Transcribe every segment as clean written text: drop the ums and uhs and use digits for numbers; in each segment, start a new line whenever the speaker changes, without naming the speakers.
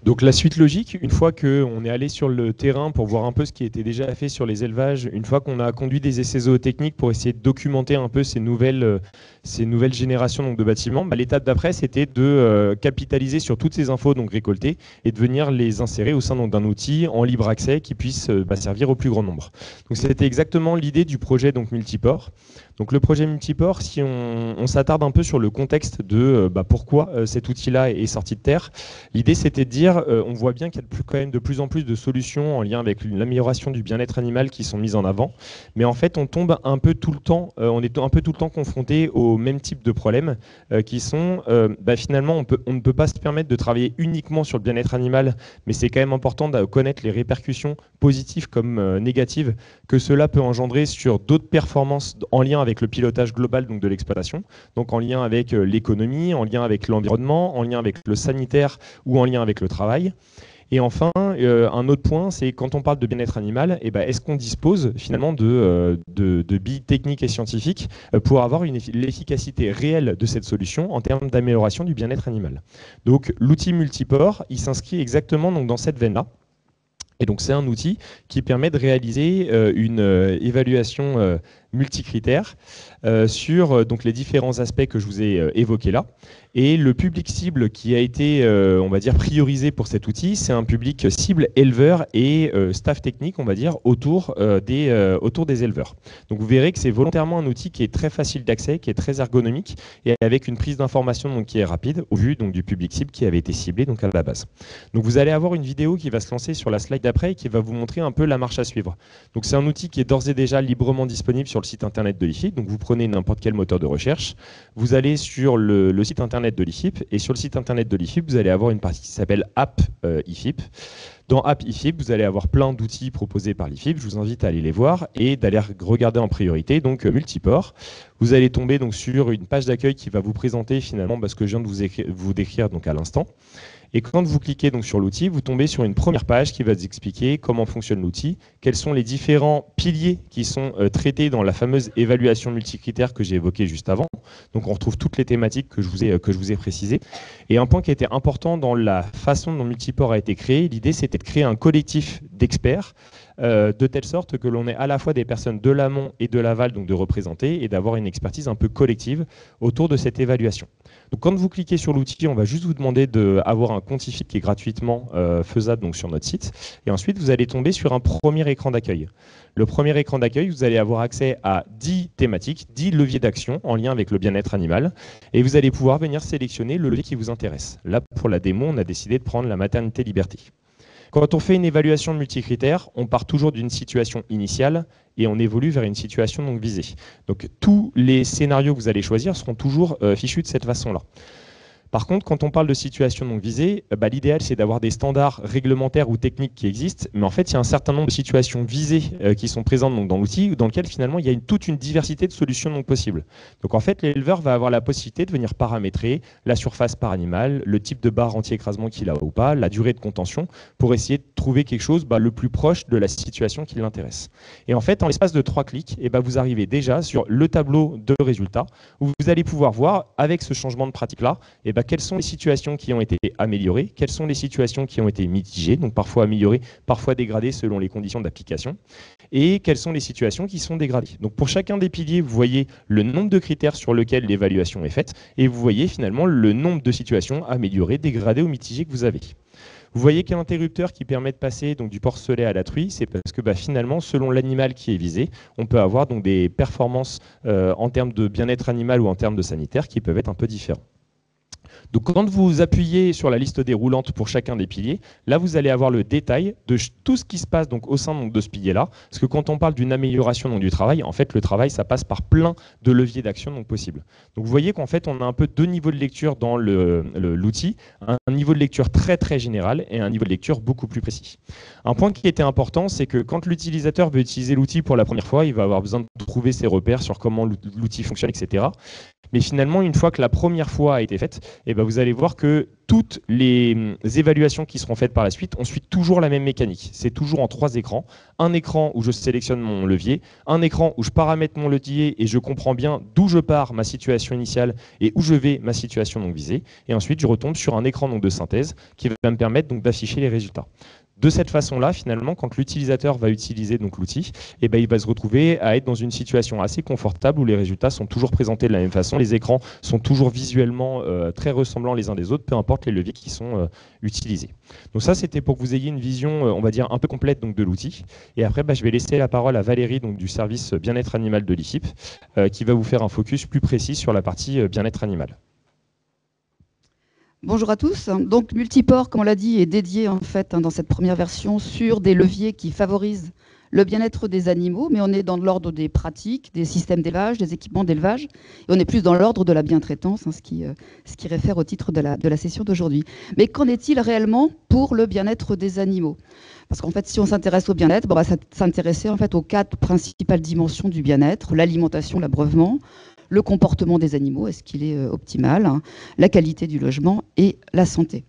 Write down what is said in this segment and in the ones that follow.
Donc la suite logique, une fois qu'on est allé sur le terrain pour voir un peu ce qui était déjà fait sur les élevages, une fois qu'on a conduit des essais zootechniques pour essayer de documenter un peu ces nouvelles générations donc, de bâtiments, l'étape d'après c'était de capitaliser sur toutes ces infos donc, récoltées et de venir les insérer au sein d'un outil en libre accès qui puisse servir au plus grand nombre. Donc c'était exactement l'idée du projet donc, Multiport. Donc le projet Multiport, si on s'attarde un peu sur le contexte de pourquoi cet outil-là est sorti de terre, l'idée c'était de dire, on voit bien qu'il y a quand même de plus en plus de solutions en lien avec l'amélioration du bien-être animal qui sont mises en avant, mais en fait on tombe un peu tout le temps, on est un peu tout le temps confronté au même type de problèmes qui sont, finalement on ne peut pas se permettre de travailler uniquement sur le bien-être animal, mais c'est quand même important de connaître les répercussions positives comme négatives que cela peut engendrer sur d'autres performances en lien avec le pilotage global donc, de l'exploitation, donc en lien avec l'économie, en lien avec l'environnement, en lien avec le sanitaire ou en lien avec le travail. Et enfin, un autre point, c'est quand on parle de bien-être animal, est-ce qu'on dispose finalement de billes techniques et scientifiques pour avoir l'efficacité réelle de cette solution en termes d'amélioration du bien-être animal. Donc l'outil Multiport, il s'inscrit exactement donc, dans cette veine-là. Et donc c'est un outil qui permet de réaliser une évaluation multicritères sur donc, les différents aspects que je vous ai évoqués là. Et le public cible qui a été, on va dire, priorisé pour cet outil, c'est un public cible éleveur et staff technique, on va dire, autour des éleveurs. Donc vous verrez que c'est volontairement un outil qui est très facile d'accès, qui est très ergonomique et avec une prise d'information qui est rapide au vu donc, du public cible qui avait été ciblé donc, à la base. Donc vous allez avoir une vidéo qui va se lancer sur la slide d'après et qui va vous montrer un peu la marche à suivre. Donc c'est un outil qui est d'ores et déjà librement disponible sur le site internet de l'IFIP. Donc vous prenez n'importe quel moteur de recherche, vous allez sur le site internet de l'IFIP et sur le site internet de l'IFIP, vous allez avoir une partie qui s'appelle App IFIP. Dans App IFIP, vous allez avoir plein d'outils proposés par l'IFIP. Je vous invite à aller les voir et d'aller regarder en priorité donc Multiport. Vous allez tomber donc sur une page d'accueil qui va vous présenter finalement ce que je viens de vous décrire donc à l'instant. Et quand vous cliquez donc sur l'outil, vous tombez sur une première page qui va vous expliquer comment fonctionne l'outil, quels sont les différents piliers qui sont traités dans la fameuse évaluation multicritère que j'ai évoquée juste avant. Donc on retrouve toutes les thématiques que je vous ai précisées. Et un point qui était important dans la façon dont Multiport a été créé, l'idée c'était de créer un collectif d'experts de telle sorte que l'on ait à la fois des personnes de l'amont et de l'aval donc de représenter et d'avoir une expertise un peu collective autour de cette évaluation. Donc quand vous cliquez sur l'outil, on va juste vous demander d'avoir un compte IFIP qui est gratuitement faisable donc, sur notre site. Et ensuite, vous allez tomber sur un premier écran d'accueil. Le premier écran d'accueil, vous allez avoir accès à 10 thématiques, 10 leviers d'action en lien avec le bien-être animal. Et vous allez pouvoir venir sélectionner le levier qui vous intéresse. Là, pour la démo, on a décidé de prendre la maternité liberté. Quand on fait une évaluation multicritère, on part toujours d'une situation initiale et on évolue vers une situation donc visée. Donc tous les scénarios que vous allez choisir seront toujours fichus de cette façon-là. Par contre, quand on parle de situation non visée, l'idéal c'est d'avoir des standards réglementaires ou techniques qui existent, mais en fait il y a un certain nombre de situations visées qui sont présentes donc, dans l'outil, dans lequel finalement il y a toute une diversité de solutions donc, possibles. Donc en fait l'éleveur va avoir la possibilité de venir paramétrer la surface par animal, le type de barre anti-écrasement qu'il a ou pas, la durée de contention, pour essayer de trouver quelque chose le plus proche de la situation qui l'intéresse. Et en fait en l'espace de 3 clics, vous arrivez déjà sur le tableau de résultats, où vous allez pouvoir voir avec ce changement de pratique-là, quelles sont les situations qui ont été améliorées, quelles sont les situations qui ont été mitigées, donc parfois améliorées, parfois dégradées selon les conditions d'application, et quelles sont les situations qui sont dégradées. Donc pour chacun des piliers, vous voyez le nombre de critères sur lesquels l'évaluation est faite, et vous voyez finalement le nombre de situations améliorées, dégradées ou mitigées que vous avez. Vous voyez qu'il y a un interrupteur qui permet de passer donc, du porcelet à la truie, c'est parce que finalement, selon l'animal qui est visé, on peut avoir donc, des performances en termes de bien-être animal ou en termes de sanitaire qui peuvent être un peu différents. Donc quand vous appuyez sur la liste déroulante pour chacun des piliers, là vous allez avoir le détail de tout ce qui se passe donc, au sein donc, de ce pilier-là. Parce que quand on parle d'une amélioration donc, du travail, en fait le travail ça passe par plein de leviers d'action possibles. Donc vous voyez qu'en fait on a un peu 2 niveaux de lecture dans l'outil, un niveau de lecture très très général et un niveau de lecture beaucoup plus précis. Un point qui était important, c'est que quand l'utilisateur veut utiliser l'outil pour la première fois, il va avoir besoin de trouver ses repères sur comment l'outil fonctionne, etc. Mais finalement, une fois que la première fois a été faite, et ben vous allez voir que toutes les évaluations qui seront faites par la suite, on suit toujours la même mécanique. C'est toujours en 3 écrans. Un écran où je sélectionne mon levier, un écran où je paramètre mon levier et je comprends bien d'où je pars, ma situation initiale, et où je vais, ma situation donc visée. Et ensuite, je retombe sur un écran donc de synthèse qui va me permettre donc d'afficher les résultats. De cette façon-là, finalement, quand l'utilisateur va utiliser donc l'outil, eh ben, il va se retrouver à être dans une situation assez confortable où les résultats sont toujours présentés de la même façon. Les écrans sont toujours visuellement très ressemblants les uns des autres, peu importe les leviers qui sont utilisés. Donc ça, c'était pour que vous ayez une vision, on va dire, un peu complète donc, de l'outil. Et après, je vais laisser la parole à Valérie donc, du service bien-être animal de l'IFIP, qui va vous faire un focus plus précis sur la partie bien-être animal.
Bonjour à tous. Donc Multiport, comme on l'a dit, est dédié en fait dans cette première version sur des leviers qui favorisent le bien-être des animaux, mais on est dans l'ordre des pratiques, des systèmes d'élevage, des équipements d'élevage, et on est plus dans l'ordre de la bientraitance, ce qui réfère au titre de la session d'aujourd'hui. Mais qu'en est-il réellement pour le bien-être des animaux? Parce qu'en fait, si on s'intéresse au bien-être, on va s'intéresser en fait aux 4 principales dimensions du bien-être: l'alimentation, l'abreuvement, le comportement des animaux, est-ce qu'il est optimal, hein, la qualité du logement et la santé.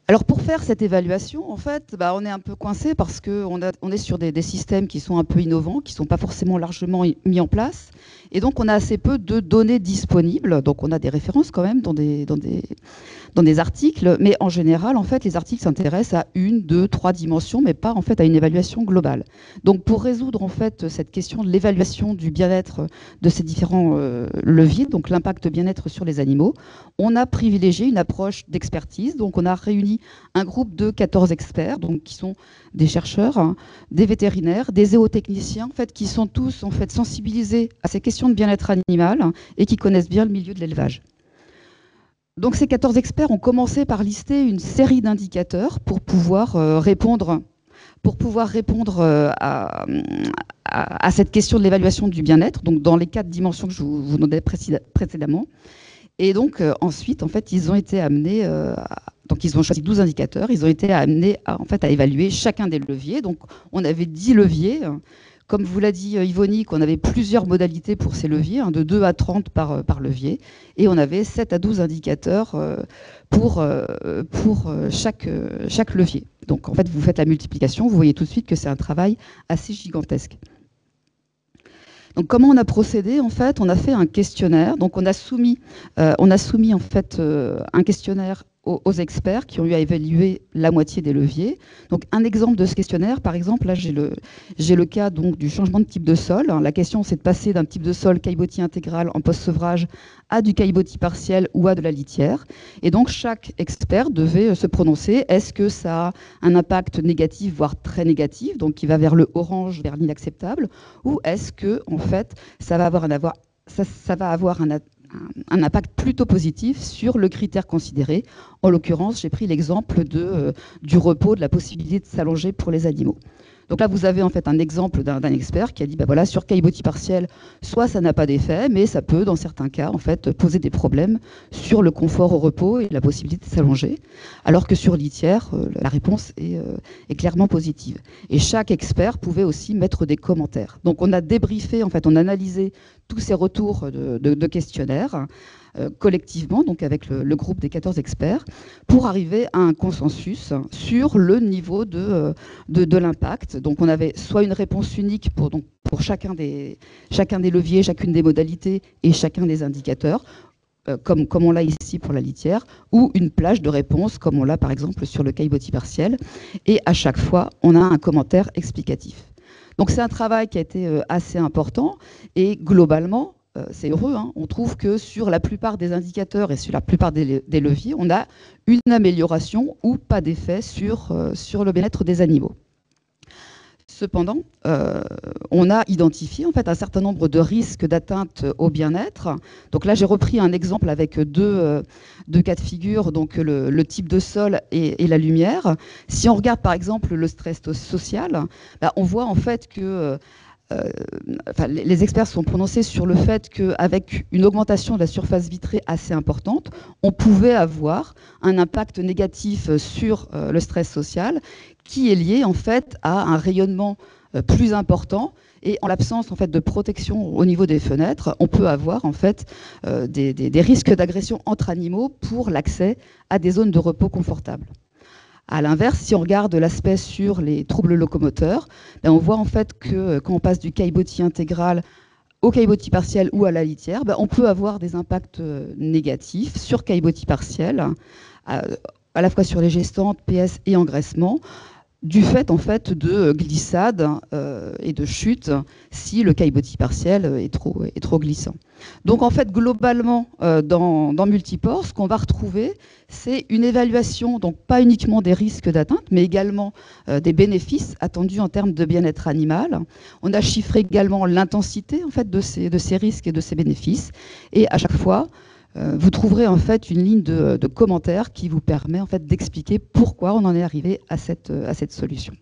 Alors pour faire cette évaluation, en fait, on est un peu coincé parce qu'on est sur des systèmes qui sont un peu innovants, qui ne sont pas forcément largement mis en place. Et donc on a assez peu de données disponibles. Donc on a des références quand même dans des articles. Mais en général, en fait, les articles s'intéressent à 1, 2, 3 dimensions, mais pas en fait à une évaluation globale. Donc pour résoudre en fait cette question de l'évaluation du bien-être de ces différents leviers, donc l'impact bien-être sur les animaux, on a privilégié une approche d'expertise. Donc on a réuni un groupe de 14 experts, donc qui sont des chercheurs, hein, des vétérinaires, des zootechniciens, en fait, qui sont tous en fait sensibilisés à ces questions de bien-être animal, hein, et qui connaissent bien le milieu de l'élevage. Donc ces 14 experts ont commencé par lister une série d'indicateurs pour pouvoir répondre à cette question de l'évaluation du bien-être, donc dans les 4 dimensions que je vous donnais précédemment. Et donc ensuite, en fait, ils ont été amenés donc ils ont choisi 12 indicateurs, ils ont été amenés à évaluer chacun des leviers. Donc on avait 10 leviers. Comme vous l'a dit Yvonique, on avait plusieurs modalités pour ces leviers, de 2 à 30 par levier. Et on avait 7 à 12 indicateurs pour chaque levier. Donc en fait, vous faites la multiplication, vous voyez tout de suite que c'est un travail assez gigantesque. Donc, comment on a procédé? En fait, on a fait un questionnaire. Donc, on a soumis en fait un questionnaire aux experts qui ont eu à évaluer la moitié des leviers. Donc, un exemple de ce questionnaire, par exemple, là, j'ai le cas donc du changement de type de sol. La question, c'est de passer d'un type de sol caillebotis intégral en post-sevrage à du caillebotis partiel ou à de la litière. Et donc, chaque expert devait se prononcer. Est-ce que ça a un impact négatif, voire très négatif, donc qui va vers le orange, vers l'inacceptable, ou est-ce que, en fait, ça va avoir un impact plutôt positif sur le critère considéré. En l'occurrence, j'ai pris l'exemple du repos, de la possibilité de s'allonger pour les animaux. Donc là, vous avez en fait un exemple d'un expert qui a dit, voilà, sur caillebotis partiel, soit ça n'a pas d'effet, mais ça peut, dans certains cas, en fait, poser des problèmes sur le confort au repos et la possibilité de s'allonger, alors que sur litière, la réponse est clairement positive. Et chaque expert pouvait aussi mettre des commentaires. Donc on a débriefé, en fait, on a analysé tous ces retours de questionnaires collectivement, donc avec le groupe des 14 experts, pour arriver à un consensus sur le niveau de l'impact. Donc on avait soit une réponse unique pour chacun des leviers, chacune des modalités et chacun des indicateurs, comme on l'a ici pour la litière, ou une plage de réponse, comme on l'a par exemple sur le caillebotis partiel. Et à chaque fois, on a un commentaire explicatif. Donc c'est un travail qui a été assez important, et globalement, c'est heureux, hein, on trouve que sur la plupart des indicateurs et sur la plupart des leviers, on a une amélioration ou pas d'effet sur le bien-être des animaux. Cependant, on a identifié en fait un certain nombre de risques d'atteinte au bien-être. Donc là, j'ai repris un exemple avec deux cas de figure, donc le type de sol et la lumière. Si on regarde par exemple le stress social, on voit en fait que les experts sont prononcés sur le fait qu'avec une augmentation de la surface vitrée assez importante, on pouvait avoir un impact négatif sur le stress social qui est lié en fait à un rayonnement plus important. Et en l'absence en fait, de protection au niveau des fenêtres, on peut avoir en fait, des risques d'agression entre animaux pour l'accès à des zones de repos confortables. À l'inverse, si on regarde l'aspect sur les troubles locomoteurs, on voit en fait que quand on passe du caillebotis intégral au caillebotis partiel ou à la litière, on peut avoir des impacts négatifs sur caillebotis partiel, à la fois sur les gestantes, PS et engraissement, du fait en fait de glissade et de chute si le caillebotis partiel est trop glissant. Donc en fait globalement dans Multiport, ce qu'on va retrouver, c'est une évaluation, donc pas uniquement des risques d'atteinte, mais également des bénéfices attendus en termes de bien-être animal. On a chiffré également l'intensité en fait de ces risques et de ces bénéfices, et à chaque fois vous trouverez en fait une ligne de commentaires qui vous permet en fait d'expliquer pourquoi on en est arrivé à cette solution.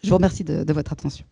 Je vous remercie de votre attention.